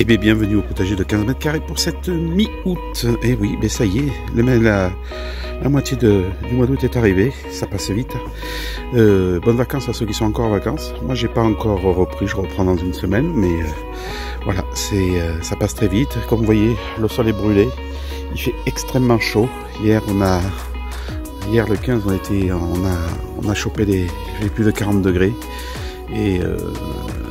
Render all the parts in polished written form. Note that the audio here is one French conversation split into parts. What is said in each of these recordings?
Et bien bienvenue au potager de 15 mètres carrés pour cette mi-août. Et oui, mais ça y est, la moitié du mois d'août est arrivée, ça passe vite. Bonnes vacances à ceux qui sont encore en vacances. Moi j'ai pas encore repris, je reprends dans une semaine, mais voilà, ça passe très vite. Comme vous voyez, le sol est brûlé, il fait extrêmement chaud. Hier le 15 on a chopé les plus de 40 degrés.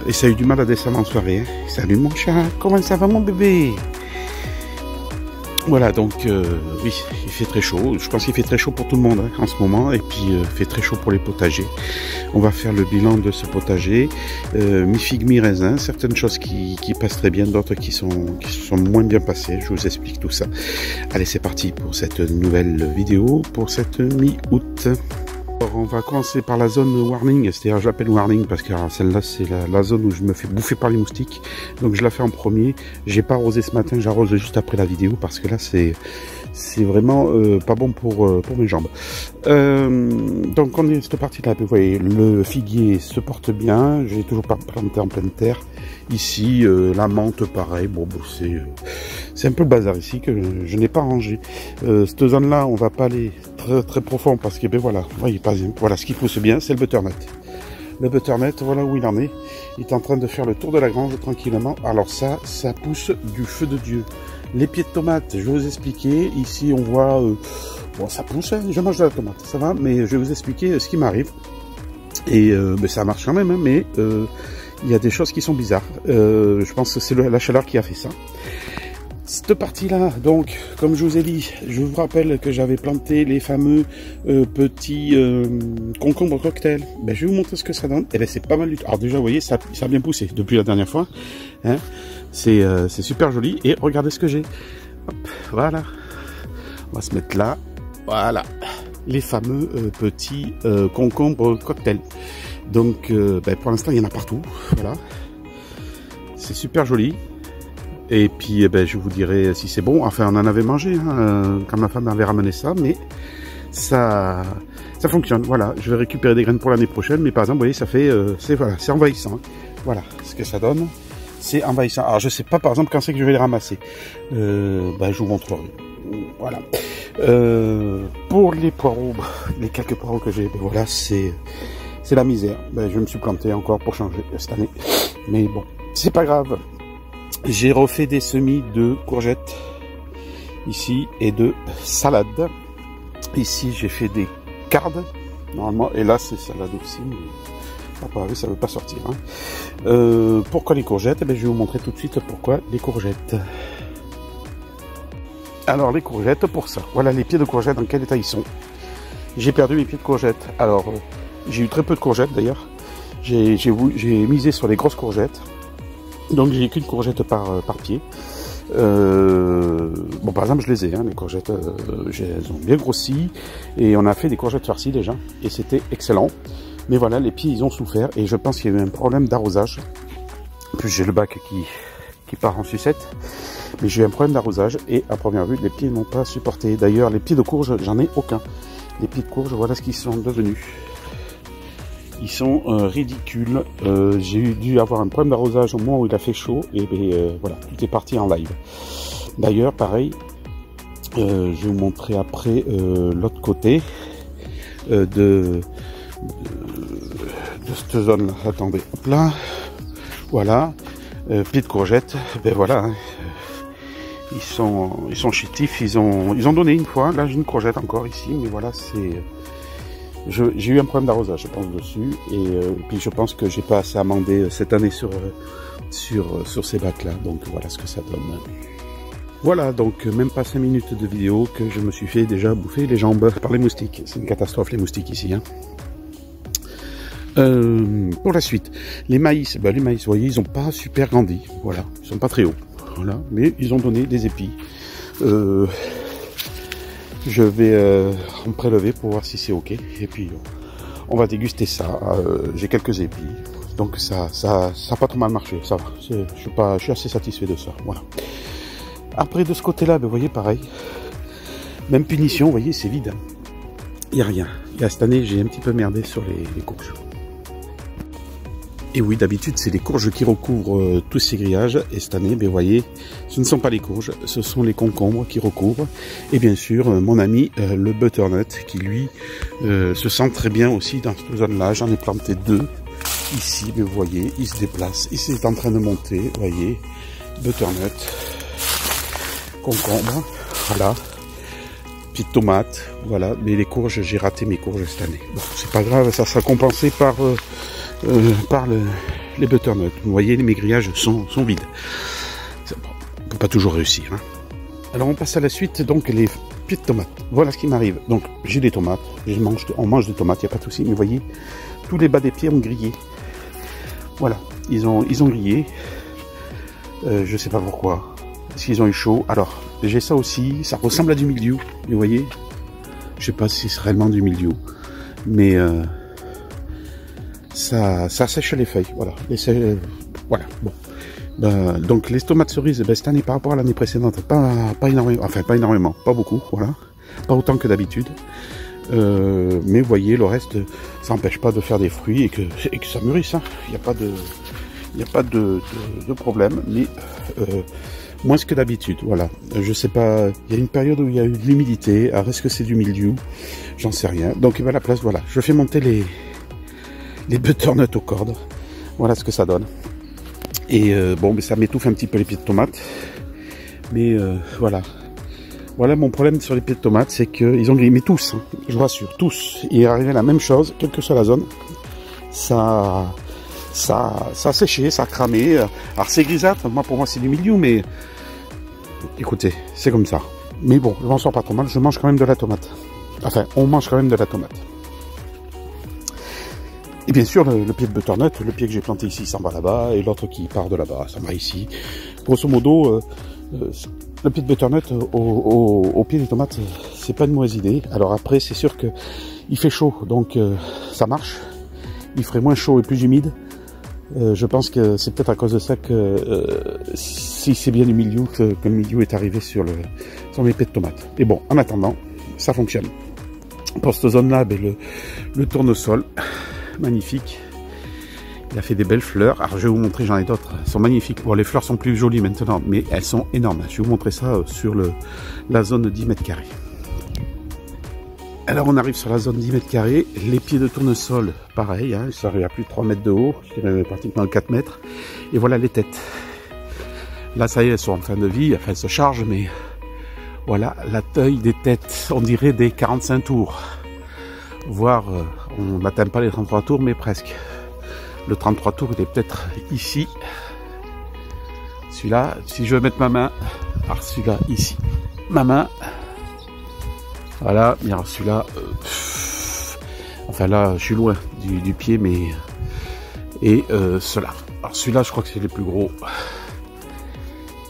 Et ça a eu du mal à descendre en soirée. Hein. Salut mon chat, comment ça va mon bébé? Voilà, donc oui, il fait très chaud. Je pense qu'il fait très chaud pour tout le monde hein, en ce moment. Et puis il fait très chaud pour les potagers. On va faire le bilan de ce potager. Mi-figue, mi-raisin. Certaines choses qui passent très bien, d'autres qui sont moins bien passées. Je vous explique tout ça. Allez, c'est parti pour cette nouvelle vidéo, pour cette mi-août. On va commencer par la zone warning, c'est-à-dire je l'appelle warning parce que celle-là c'est la zone où je me fais bouffer par les moustiques, donc je la fais en premier. J'ai pas arrosé ce matin, j'arrose juste après la vidéo parce que là c'est vraiment pas bon pour mes jambes. Donc on est cette partie-là, vous voyez, le figuier se porte bien, j'ai toujours pas planté en pleine terre. Ici, la menthe pareil, bon c'est un peu le bazar ici que je n'ai pas rangé. Cette zone-là, on va pas aller très profond parce que ben voilà, voyez pas, voilà ce qui pousse bien, c'est le butternut. Le butternut, voilà où il en est. Il est en train de faire le tour de la grange tranquillement. Alors ça pousse du feu de Dieu. Les pieds de tomate, je vais vous expliquer. Ici, on voit, bon, ça pousse. Hein, je mange de la tomate, ça va. Mais je vais vous expliquer ce qui m'arrive. Et ben, ça marche quand même, hein, mais il y a des choses qui sont bizarres. Je pense que c'est la chaleur qui a fait ça. Cette partie-là, donc, comme je vous ai dit, je vous rappelle que j'avais planté les fameux petits concombres cocktail. Ben, je vais vous montrer ce que ça donne. Et ben, c'est pas mal du tout. Alors déjà, vous voyez, ça a bien poussé depuis la dernière fois. Hein, c'est super joli. Et regardez ce que j'ai. Hop, voilà. On va se mettre là. Voilà. Les fameux petits concombres cocktail. Donc, ben, pour l'instant, il y en a partout. Voilà. C'est super joli. Et puis, ben, je vous dirai si c'est bon. Enfin, on en avait mangé hein, quand ma femme avait ramené ça, mais ça fonctionne. Voilà, je vais récupérer des graines pour l'année prochaine, mais par exemple, vous voyez, ça fait, c'est envahissant. Hein. Voilà, ce que ça donne, c'est envahissant. Alors, je sais pas, par exemple, quand c'est que je vais les ramasser. Ben, je vous montrerai. Voilà. Pour les poireaux, les quelques poireaux que j'ai, ben voilà, c'est la misère. Ben, je me suis planté encore pour changer cette année, mais bon, c'est pas grave. J'ai refait des semis de courgettes ici et de salade. Ici j'ai fait des cardes normalement et là c'est salade aussi. Mais ça ne veut pas sortir. Hein. Pourquoi les courgettes? Eh bien, je vais vous montrer tout de suite pourquoi les courgettes. Alors les courgettes pour ça. Voilà les pieds de courgettes dans quel état ils sont. J'ai perdu mes pieds de courgettes. Alors j'ai eu très peu de courgettes d'ailleurs. J'ai misé sur les grosses courgettes. Donc j'ai qu'une courgette par pied. Bon par exemple je les ai, hein, les courgettes, elles ont bien grossi et on a fait des courgettes farcies déjà et c'était excellent. Mais voilà, les pieds ils ont souffert et je pense qu'il y a eu un problème d'arrosage. En plus j'ai le bac qui part en sucette, mais j'ai eu un problème d'arrosage et à première vue les pieds n'ont pas supporté. D'ailleurs les pieds de courge j'en ai aucun. Les pieds de courge voilà ce qu'ils sont devenus. Ils sont ridicules. J'ai dû avoir un problème d'arrosage au moment où il a fait chaud et voilà, tout est parti en live. D'ailleurs, pareil, je vais vous montrer après l'autre côté de cette zone-là. Attendez, hop là, voilà, pieds de courgette. Ben voilà, hein. Ils sont chétifs. Ils ont donné une fois. Là, j'ai une courgette encore ici, mais voilà, c'est j'ai eu un problème d'arrosage, je pense, dessus, et puis je pense que j'ai pas assez amendé cette année sur ces bacs-là, donc voilà ce que ça donne. Voilà, donc même pas 5 minutes de vidéo que je me suis fait déjà bouffer les jambes par les moustiques. C'est une catastrophe les moustiques ici. Hein. Pour la suite, les maïs, ben, vous voyez, ils ont pas super grandi, voilà, ils sont pas très hauts, voilà, mais ils ont donné des épis. Je vais en prélever pour voir si c'est ok. Et puis on va déguster ça. J'ai quelques épis. Donc ça a pas trop mal marché. Ça va. Je suis assez satisfait de ça. Voilà. Après de ce côté-là, ben, vous voyez pareil. Même punition, vous voyez, c'est vide. Il n'y a rien. Et cette année, j'ai un petit peu merdé sur les courges. Et oui, d'habitude, c'est les courges qui recouvrent tous ces grillages. Et cette année, ben, vous voyez, ce ne sont pas les courges, ce sont les concombres qui recouvrent. Et bien sûr, mon ami, le butternut, qui lui se sent très bien aussi dans cette zone-là. J'en ai planté 2 ici, mais vous voyez, il se déplace. Il est en train de monter, vous voyez, butternut, concombre, voilà. Petite tomate, voilà. Mais les courges, j'ai raté mes courges cette année. Bon, c'est pas grave, ça sera compensé par les butternuts. Vous voyez, mes grillages sont vides. Bon, on peut pas toujours réussir. Hein. Alors on passe à la suite, donc les pieds de tomates. Voilà ce qui m'arrive. Donc j'ai des tomates, on mange des tomates, il n'y a pas de souci. Mais vous voyez, tous les bas des pieds ont grillé. Voilà, ils ont grillé. Je sais pas pourquoi. Est-ce qu'ils ont eu chaud? Alors, j'ai ça aussi, ça ressemble à du mildiou. Vous voyez, je sais pas si c'est réellement du mildiou, mais ça sèche les feuilles. Voilà, voilà. Bon, donc les tomates cerises, cette année par rapport à l'année précédente, pas énormément, enfin pas énormément, pas beaucoup, voilà, pas autant que d'habitude. Mais vous voyez, le reste, ça n'empêche pas de faire des fruits et que ça mûrisse. Hein. Il n'y a pas de problème, mais moins que d'habitude, voilà. Je sais pas, il y a une période où il y a eu de l'humidité. Alors est-ce que c'est du mildiou? J'en sais rien. Donc à la place, voilà, je fais monter les butternuts aux cordes. Voilà ce que ça donne. Et bon, mais ça m'étouffe un petit peu les pieds de tomates. Mais voilà. Voilà mon problème sur les pieds de tomates, c'est qu'ils ont grillé. Mais tous, hein, je vous rassure, tous. Il est arrivé la même chose, quelle que soit la zone. Ça a séché, ça a cramé. Alors c'est grisâtre, pour moi c'est du mildiou, mais écoutez, c'est comme ça. Mais bon, je m'en sors pas trop mal, je mange quand même de la tomate. Enfin, on mange quand même de la tomate. Et bien sûr, le pied de butternut, le pied que j'ai planté ici s'en va là-bas, et l'autre qui part de là-bas s'en va ici. Grosso modo, le pied de butternut au pied des tomates, c'est pas une mauvaise idée. Alors après, c'est sûr que il fait chaud, donc ça marche. Il ferait moins chaud et plus humide. Je pense que c'est peut-être à cause de ça que si c'est bien du mildiou, que le mildiou est arrivé sur les pieds de tomates. Et bon, en attendant, ça fonctionne. Pour cette zone-là, ben, le tournesol, magnifique. Il a fait des belles fleurs. Alors je vais vous montrer, j'en ai d'autres. Elles sont magnifiques. Bon, les fleurs sont plus jolies maintenant, mais elles sont énormes. Je vais vous montrer ça sur la zone de 10 mètres carrés. Alors on arrive sur la zone 10 mètres carrés, les pieds de tournesol, pareil, hein, ça arrive à plus de 3 mètres de haut, je dirais pratiquement 4 mètres, et voilà les têtes. Là ça y est, elles sont en fin de vie, enfin elles se chargent, mais voilà la taille des têtes, on dirait des 45 tours, voire on n'atteint pas les 33 tours, mais presque. Le 33 tours il est peut-être ici, celui-là, si je veux mettre ma main, alors celui-là ici, ma main. Voilà, bien celui-là, enfin là, je suis loin du pied, mais et ceux-là. Alors celui-là, je crois que c'est les plus gros.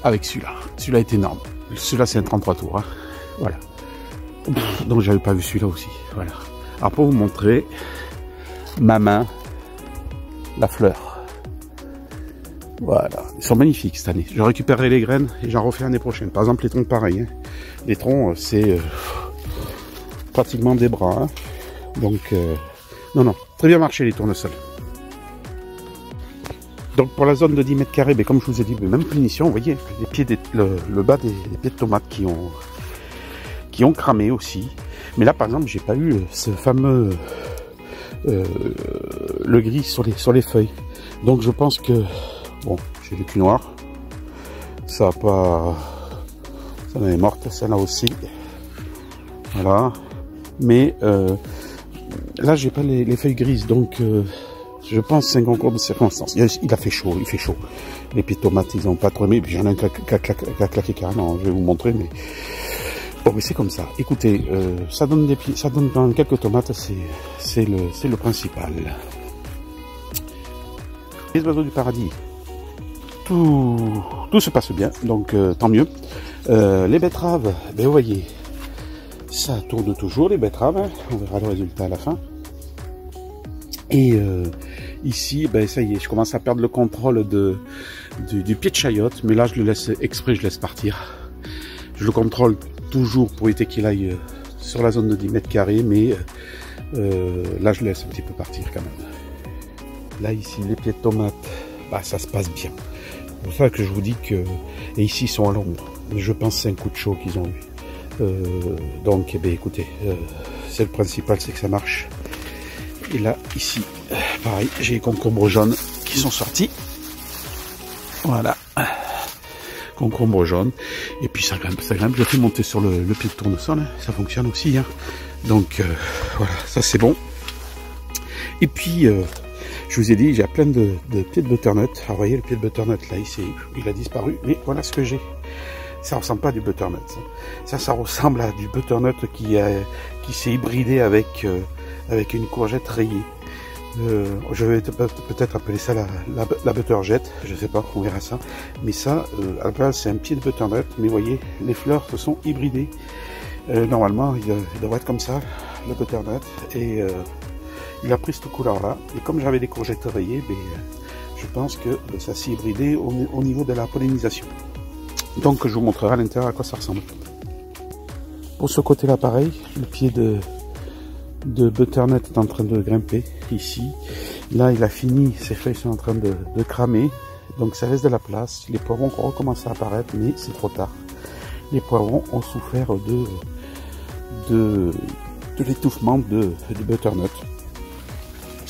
Avec celui-là, celui-là est énorme. Celui-là, c'est un 33 tours. Hein. Voilà. Donc j'avais pas vu celui-là aussi. Voilà. Alors pour vous montrer ma main, la fleur. Voilà, ils sont magnifiques cette année. Je récupérerai les graines et j'en refais l'année prochaine. Par exemple, les troncs, pareil. Hein. Les troncs, c'est pratiquement des bras, hein. Donc non, très bien marché les tournesols. Donc pour la zone de 10 mètres carrés, comme je vous ai dit, même punition, vous voyez, les pieds le bas des pieds de tomates qui ont cramé aussi. Mais là par exemple, j'ai pas eu ce fameux le gris sur les feuilles. Donc je pense que bon, j'ai le cul noir, ça en est morte, celle-là aussi. Voilà. Mais là j'ai pas les feuilles grises, donc je pense que c'est un concours de circonstances. Il a fait chaud, il fait chaud. Les pieds de tomates ils ont pas trop aimé, puis j'en ai un qui a claqué carrément, je vais vous montrer, mais bon, mais c'est comme ça. Écoutez, ça donne des pieds, ça donne dans quelques tomates, c'est le principal. Les oiseaux du paradis, tout se passe bien, donc tant mieux. Les betteraves, ben vous voyez, ça tourne toujours les betteraves, hein. On verra le résultat à la fin. Et ici, ben ça y est, je commence à perdre le contrôle du pied de chayotte, mais là je le laisse exprès, je laisse partir. Je le contrôle toujours pour éviter qu'il aille sur la zone de 10 mètres carrés, mais là je laisse un petit peu partir quand même. Là, ici, les pieds de tomates, bah, ça se passe bien. C'est pour ça que je vous dis que... Et ici, ils sont à l'ombre. Je pense que c'est un coup de chaud qu'ils ont eu. Donc, eh bien, écoutez, c'est le principal, c'est que ça marche. Et là, ici, pareil, j'ai les concombres jaunes qui sont sortis. Voilà. Concombre jaune. Et puis ça grimpe, ça grimpe. Je fais monter sur le pied de tournesol. Hein. Ça fonctionne aussi. Hein. Donc, voilà, ça c'est bon. Et puis, je vous ai dit, j'ai plein de pieds de butternut. Alors, vous voyez, le pied de butternut, là, il a disparu. Mais voilà ce que j'ai. Ça ressemble pas à du butternut. Ça ressemble à du butternut qui s'est hybridé avec une courgette rayée. Je vais peut-être appeler ça la butterjette, je sais pas, on verra ça. Mais ça, à la base, c'est un pied de butternut. Mais vous voyez, les fleurs se sont hybridées. Normalement, il devrait être comme ça, le butternut. Et il a pris cette couleur-là. Et comme j'avais des courgettes rayées, je pense que ça s'est hybridé au niveau de la pollinisation. Donc, je vous montrerai à l'intérieur à quoi ça ressemble. Pour ce côté-là, pareil, le pied de butternut est en train de grimper ici. Là, il a fini, ses feuilles sont en train de cramer. Donc, ça laisse de la place. Les poivrons recommencent à apparaître, mais c'est trop tard. Les poivrons ont souffert de l'étouffement du butternut.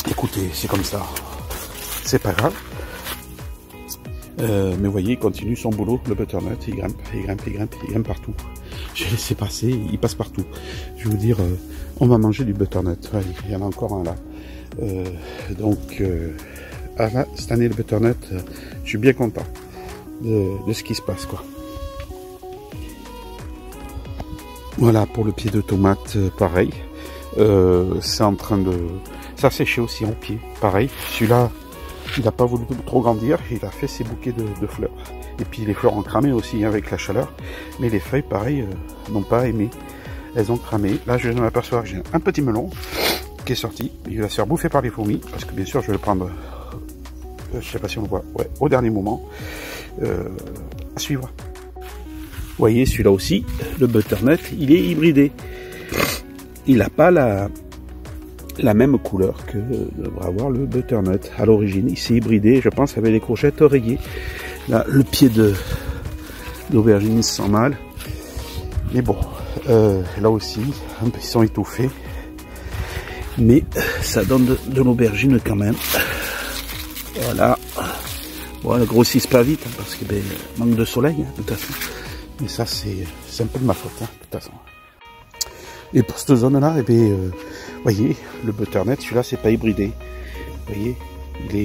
Écoutez, c'est comme ça. C'est pas grave. Mais vous voyez, il continue son boulot, le butternut. Il grimpe, il grimpe, il grimpe, il grimpe partout. J'ai laissé passer, il passe partout. Je vais vous dire, on va manger du butternut. Ouais, il y en a encore un là. Là, cette année, le butternut, je suis bien content de ce qui se passe, quoi. Voilà, pour le pied de tomate, pareil. C'est en train de... Ça séché aussi en pied, pareil. Celui-là, il n'a pas voulu trop grandir, il a fait ses bouquets de fleurs. Et puis les fleurs ont cramé aussi avec la chaleur. Mais les feuilles, pareil, n'ont pas aimé. Elles ont cramé. Là, je viens de m'apercevoir que j'ai un petit melon qui est sorti. Il va se faire bouffer par les fourmis. Parce que bien sûr, je vais le prendre, je sais pas si on le voit, ouais, au dernier moment. À suivre. Vous voyez, celui-là aussi, le butternut, il est hybridé. Il n'a pas la même couleur que devrait avoir le butternut. À l'origine, il s'est hybridé, je pense, avec les courgettes oreillées. Là, le pied d'aubergine se sent mal. Mais bon, là aussi, ils sont étouffés. Mais ça donne de l'aubergine quand même. Voilà. Bon, elles grossissent pas vite, hein, parce que manque de soleil, hein, de toute façon. Mais ça, c'est un peu de ma faute, hein, de toute façon. Et pour cette zone-là, vous voyez, le butternut, celui-là, c'est pas hybridé. Vous voyez, il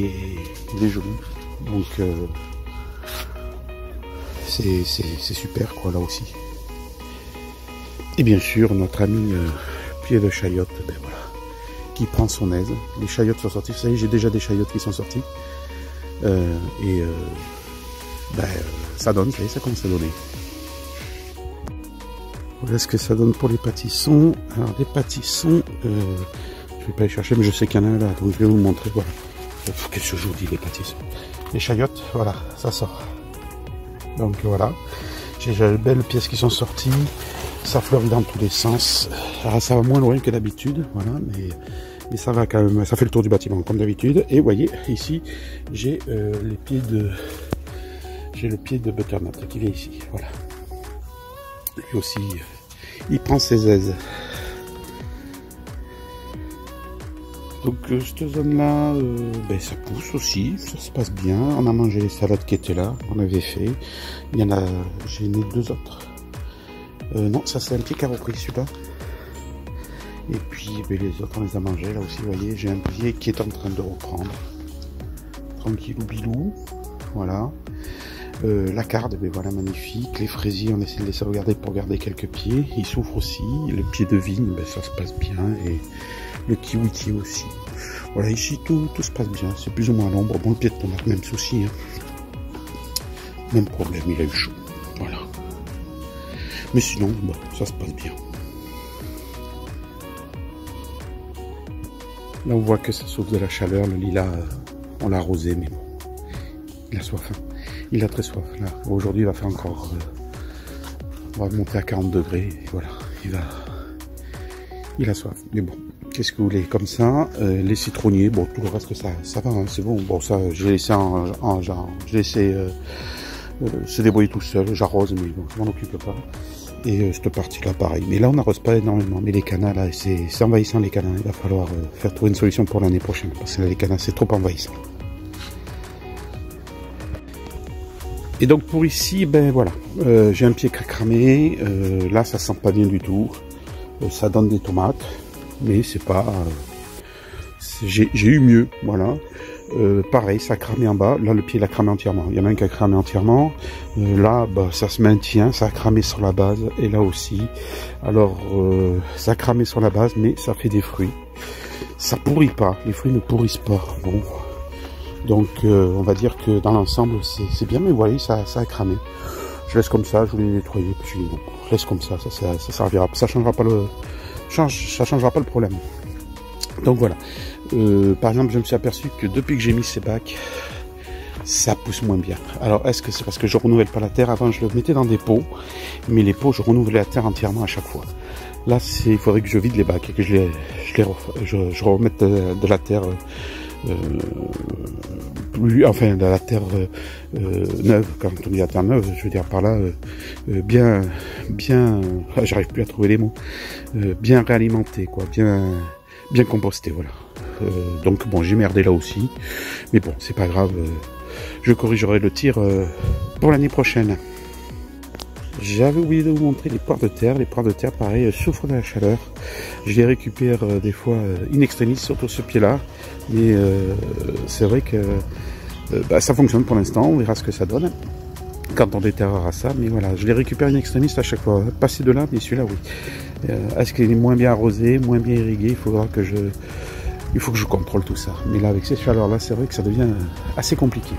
est joli. Donc, c'est super, quoi, là aussi. Et bien sûr, notre ami pied de chayotte, voilà, qui prend son aise. Les chayottes sont sorties. Vous savez, j'ai déjà des chayottes qui sont sorties. Ça donne, vous savez, ça commence à donner. Voilà ce que ça donne pour les pâtissons. Alors, les pâtissons, je vais pas les chercher, mais je sais qu'il y en a un là, donc je vais vous montrer. Voilà. Qu'est-ce que je vous dis, les pâtissons. Les chayottes, voilà, ça sort. Donc voilà, j'ai de belles pièces qui sont sorties. Ça fleurit dans tous les sens. Alors, ça va moins loin que d'habitude, voilà, mais ça va quand même, ça fait le tour du bâtiment comme d'habitude. Et vous voyez, ici, j'ai le pied de butternut qui vient ici, voilà. Lui aussi, il prend ses aises. Donc cette zone-là, ça pousse aussi, ça se passe bien. On a mangé les salades qui étaient là, qu'on avait fait. Il y en a, j'ai mis 2 autres. Non, ça c'est un petit carreau-pris celui-là. Et puis les autres on les a mangés là aussi, vous voyez, j'ai un pied qui est en train de reprendre. Tranquillou bilou, voilà. La carde, voilà, magnifique. Les fraisiers, on essaie de les sauvegarder pour garder quelques pieds. Ils souffrent aussi. Le pied de vigne, ça se passe bien. Et le kiwitier aussi. Voilà, ici, tout se passe bien. C'est plus ou moins à l'ombre. Bon, le pied de tomate, même souci. Hein. Même problème, il a eu chaud. Voilà. Mais sinon, ça se passe bien. Là, on voit que ça souffre de la chaleur. Le lilas, on l'a arrosé, mais bon. Il a soif. Hein. Il a très soif. Là, aujourd'hui, il va faire encore... on va monter à 40 degrés. Et voilà, il a soif. Mais bon, qu'est-ce que vous voulez, comme ça, les citronniers, bon, tout le reste, ça va, hein, c'est bon. Bon, ça, je l'ai laissé je l'ai laissé se débrouiller tout seul, j'arrose, mais bon, je m'en occupe pas. Et cette partie-là, pareil. Mais là, on n'arrose pas énormément. Mais les canals, là, c'est envahissant, les canals. Il va falloir faire trouver une solution pour l'année prochaine. Parce que là, les canals, c'est trop envahissant. Et donc, pour ici, ben voilà. J'ai un pied qui a cramé. Là, ça sent pas bien du tout. Ça donne des tomates. Mais c'est pas... j'ai eu mieux, voilà. Pareil, ça a cramé en bas. Là, le pied, il a cramé entièrement. Il y en a un qui a cramé entièrement. Là, bah, ça se maintient. Ça a cramé sur la base. Et là aussi. Alors, ça a cramé sur la base, mais ça fait des fruits. Ça pourrit pas. Les fruits ne pourrissent pas. Bon. Donc, on va dire que dans l'ensemble, c'est bien. Mais vous voyez, ça a cramé. Je laisse comme ça. Je voulais nettoyer. Puis je dis bon, je laisse comme ça. Ça servira. Ça changera pas ça changera pas le problème. Donc voilà. Par exemple, je me suis aperçu que depuis que j'ai mis ces bacs, ça pousse moins bien. Alors, est-ce que c'est parce que je renouvelle pas la terre? Avant, je le mettais dans des pots, mais les pots, je renouvelais la terre entièrement à chaque fois. Là, il faudrait que je vide les bacs et que je remette de la terre, de la terre neuve. Quand on dit la terre neuve, je veux dire par là, bien, j'arrive plus à trouver les mots, bien réalimenté, quoi, bien composté, voilà. Donc bon, j'ai merdé là aussi, mais bon, c'est pas grave, je corrigerai le tir pour l'année prochaine. J'avais oublié de vous montrer les poires de terre. Les poires de terre, pareil, souffrent de la chaleur. Je les récupère des fois in extremis, surtout ce pied-là, mais c'est vrai que ça fonctionne pour l'instant, on verra ce que ça donne quand on déterrera ça, mais voilà, je les récupère in extremis à chaque fois. Passer de là, mais celui-là, oui. Est-ce qu'il est moins bien arrosé, moins bien irrigué? Il faut que je contrôle tout ça. Mais là, avec ces chaleurs-là, c'est vrai que ça devient assez compliqué.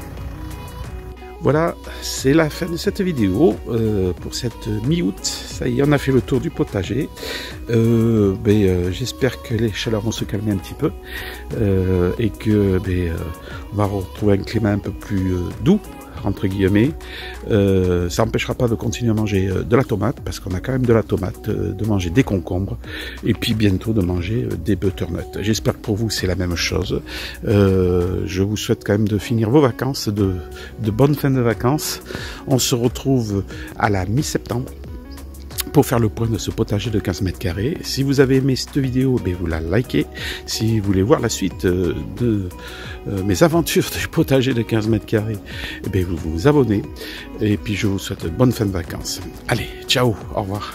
Voilà, c'est la fin de cette vidéo pour cette mi-août. Ça y est, on a fait le tour du potager. J'espère que les chaleurs vont se calmer un petit peu et que on va retrouver un climat un peu plus doux, entre guillemets. Ça n'empêchera pas de continuer à manger de la tomate, parce qu'on a quand même de la tomate, de manger des concombres, et puis bientôt de manger des butternuts. J'espère que pour vous c'est la même chose. Je vous souhaite quand même de finir vos vacances, de bonnes fins de vacances. On se retrouve à la mi-septembre pour faire le point de ce potager de 15 mètres carrés. Si vous avez aimé cette vidéo, vous la likez. Si vous voulez voir la suite de mes aventures du potager de 15 mètres carrés, vous vous abonnez. Et puis je vous souhaite bonne fin de vacances. Allez, ciao, au revoir.